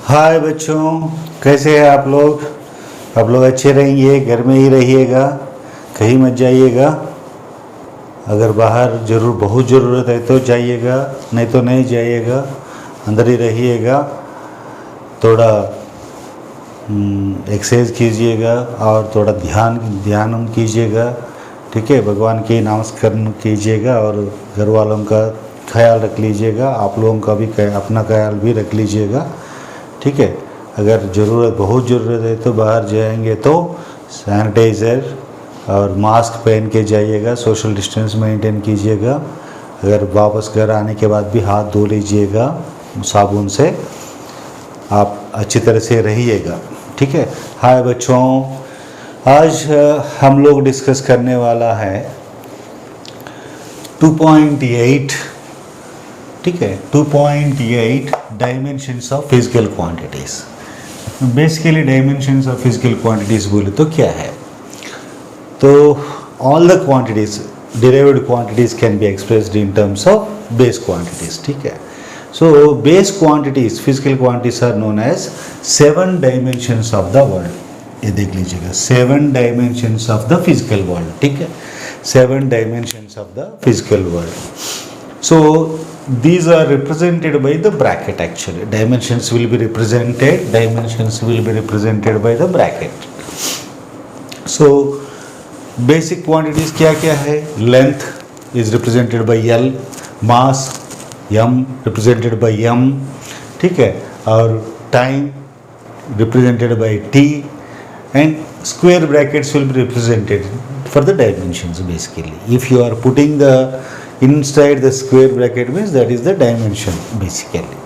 हाय बच्चों, कैसे हैं आप लोग? आप लोग अच्छे रहेंगे, घर में ही रहिएगा, कहीं मत जाइएगा। अगर बाहर बहुत ज़रूरत है तो जाइएगा, नहीं तो नहीं जाइएगा, अंदर ही रहिएगा। थोड़ा एक्सरसाइज कीजिएगा और थोड़ा ध्यान कीजिएगा, ठीक है। भगवान के नमस्कार कीजिएगा और घर वालों का ख्याल रख लीजिएगा। आप लोगों का भी अपना ख्याल भी रख लीजिएगा, ठीक है। अगर बहुत ज़रूरत है तो बाहर जाएंगे तो सैनिटाइज़र और मास्क पहन के जाइएगा, सोशल डिस्टेंस मेंटेन कीजिएगा। अगर वापस घर आने के बाद भी हाथ धो लीजिएगा साबुन से, आप अच्छी तरह से रहिएगा, ठीक है। हाय बच्चों, आज हम लोग डिस्कस करने वाला है 2.8, ठीक है। 2.8 dimensions of physical quantities. Basically dimensions of physical quantities बोले तो क्या है? तो all the quantities, derived quantities can be expressed in terms of base quantities, ठीक है। So base quantities, physical quantities are known as 7 dimensions of the world. ये देख लीजिएगा, 7 dimensions of the physical world, ठीक है। 7 dimensions of the physical world. So these are represented by the bracket. Actually dimensions will be represented by the bracket. So basic quantities क्या क्या है? Length is represented by L, mass m represented by m, ठीक है, और time represented by t, and square brackets will be represented for the dimensions. Basically if you are putting the inside the square bracket means that is the dimension, basically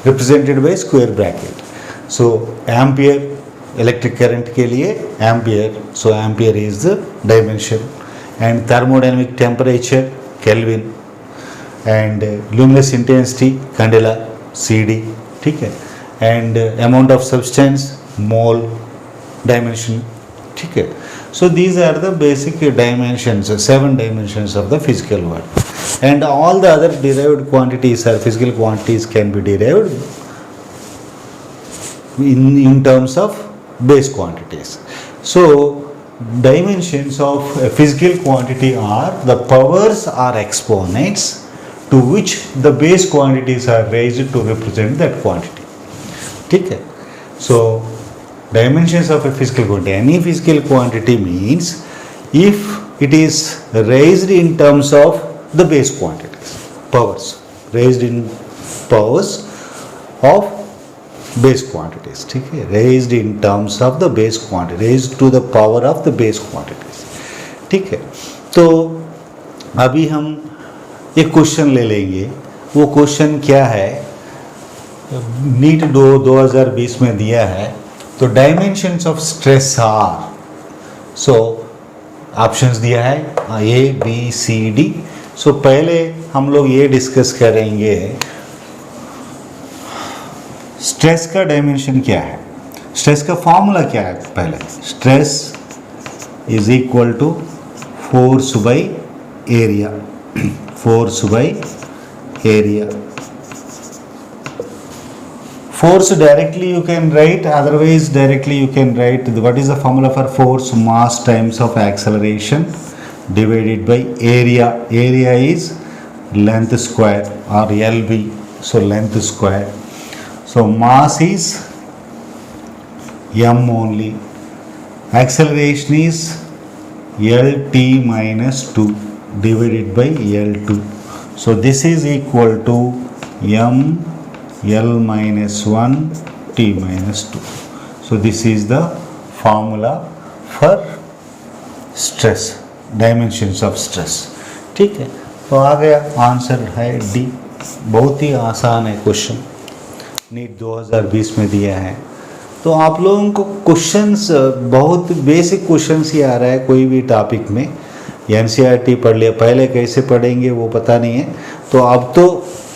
represented by square bracket. So ampere, electric current के लिए ampere, so ampere is the dimension, and thermodynamic temperature Kelvin, and luminous intensity candela CD, ठीक है, and amount of substance mole dimension, ठीक है. So these are the basic dimensions, 7 dimensions of the physical world, and all the other derived quantities or physical quantities can be derived in terms of base quantities. So dimensions of a physical quantity are the powers or exponents to which the base quantities are raised to represent that quantity, ठीक है. So dimensions of a physical quantity, any physical quantity means if it is raised in terms of the base quantities, powers, raised in powers of base quantities, ठीक है, raised in terms of the base quantity, raised to the power of the base quantities, ठीक है. तो अभी हम एक question ले लेंगे. वो क्वेश्चन क्या है? नीट 2020 में दिया है. तो dimensions of stress are, so options दिया है ए बी सी डी. सो पहले हम लोग ये डिस्कस करेंगे स्ट्रेस का डायमेंशन क्या है. स्ट्रेस का फॉर्मूला क्या है? पहले stress is equal to force by area, force by area. Force directly you can write, otherwise directly you can write what is the formula for force? Mass times of acceleration divided by area. Area is length square or LB, so length square. So mass is m only. Acceleration is LT minus 2 divided by L2. So this is equal to m L minus 1 T minus 2. So this is the formula for stress, dimensions of stress, ठीक है. तो आ गया, answer है D. बहुत ही आसान है question, NEET 2020 में दिया है. तो आप लोगों को क्वेश्चंस बहुत बेसिक क्वेश्चंस ही आ रहा है कोई भी टॉपिक में. एनसीईआरटी पढ़ लिया, पहले कैसे पढ़ेंगे वो पता नहीं है. तो अब तो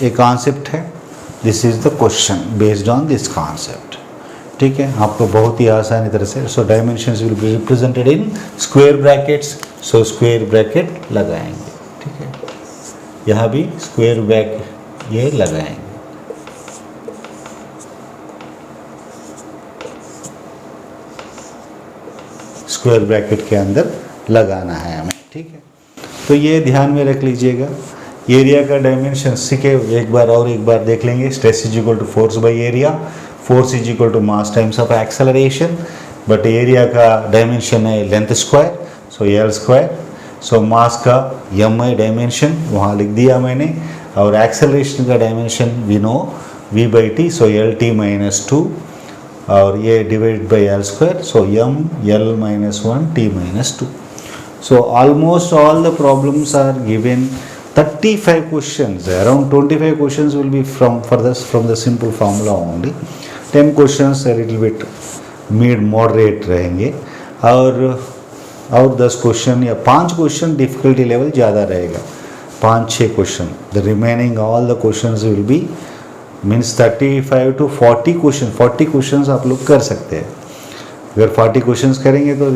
एक कॉन्सेप्ट है, this is the question based on this concept, ठीक है. आपको बहुत ही आसानी तरह से. So dimensions will be represented in square brackets. So square bracket लगाएंगे, ठीक है. यहाँ भी स्क्वायर ब्रैकेट ये लगाएंगे. स्क्वायर ब्रैकेट के अंदर लगाना है हमें, ठीक है। तो ये ध्यान में रख लीजिएगा। एरिया का डायमेंशन सीखे एक बार देख लेंगे। Stress is equal to force by area, force is equal to mass times of acceleration, but area का डायमेंशन है length square, so L square. So mass का एम आई डायमेंशन वहाँ लिख दिया मैंने, और एक्सेलरेशन का dimension we know v by T, so L T minus 2, और ये divide by L square, so M L minus 1 T minus 2. So almost all the problems are given 35 questions. Around 25 questions will be from the simple formula only. 10 questions a little bit moderate रहेंगे, और 10 question या 5 question difficulty level ज़्यादा रहेगा, 5-6 question. The remaining all the questions will be means 35 to 40 question. 40 questions आप लोग कर सकते हैं. अगर 40 क्वेश्चंस करेंगे तो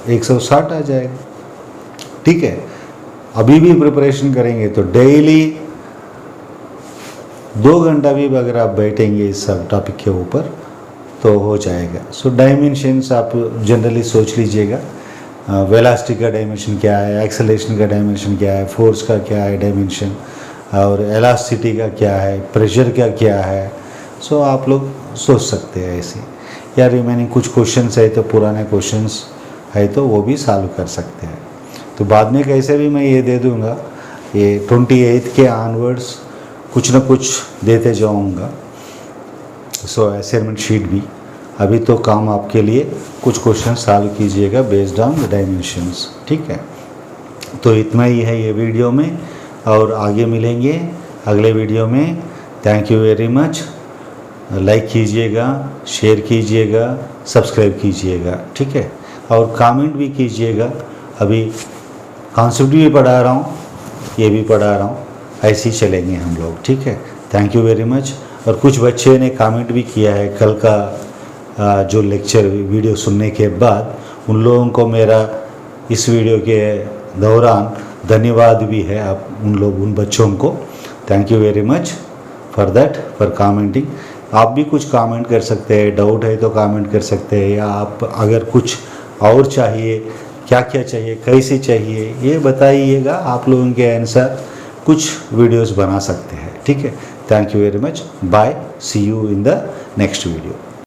160 आ जाएगा, ठीक है. अभी भी प्रिपरेशन करेंगे तो डेली 2 घंटा भी अगर आप बैठेंगे इस सब टॉपिक के ऊपर तो हो जाएगा. सो डायमेंशंस आप जनरली सोच लीजिएगा. वेलोसिटी का डायमेंशन क्या है, एक्सेलरेशन का डायमेंशन क्या है, फोर्स का क्या है डायमेंशन, और एलास्टिसिटी का क्या है, प्रेशर का क्या है. सो आप लोग सोच सकते हैं ऐसे. या रिमेनिंग कुछ क्वेश्चंस है तो पुराने क्वेश्चंस है तो वो भी सॉल्व कर सकते हैं. तो बाद में कैसे भी मैं ये दे दूँगा, ये 28 के ऑनवर्ड्स कुछ ना कुछ देते जाऊँगा. सो असाइनमेंट शीट भी अभी तो काम आपके लिए कुछ क्वेश्चन सॉल्व कीजिएगा बेस्ड ऑन द डायमेंशंस, ठीक है. तो इतना ही है ये वीडियो में, और आगे मिलेंगे अगले वीडियो में. Thank you very much. Like कीजिएगा, शेयर कीजिएगा, सब्सक्राइब कीजिएगा, ठीक है. और कमेंट भी कीजिएगा. अभी कॉन्सेप्ट भी पढ़ा रहा हूँ, ये भी पढ़ा रहा हूँ, ऐसे ही चलेंगे हम लोग, ठीक है. Thank you very much. और कुछ बच्चे ने कमेंट भी किया है कल का जो लेक्चर वीडियो सुनने के बाद, उन लोगों को मेरा इस वीडियो के दौरान धन्यवाद भी है. आप उन बच्चों को thank you very much for that, for commenting. आप भी कुछ कमेंट कर सकते हैं, डाउट है तो कमेंट कर सकते हैं, या आप अगर कुछ और चाहिए, क्या क्या चाहिए, कैसे चाहिए, ये बताइएगा. आप लोगों के आंसर कुछ वीडियोस बना सकते हैं, ठीक है. Thank you very much. Bye. See you in the next video.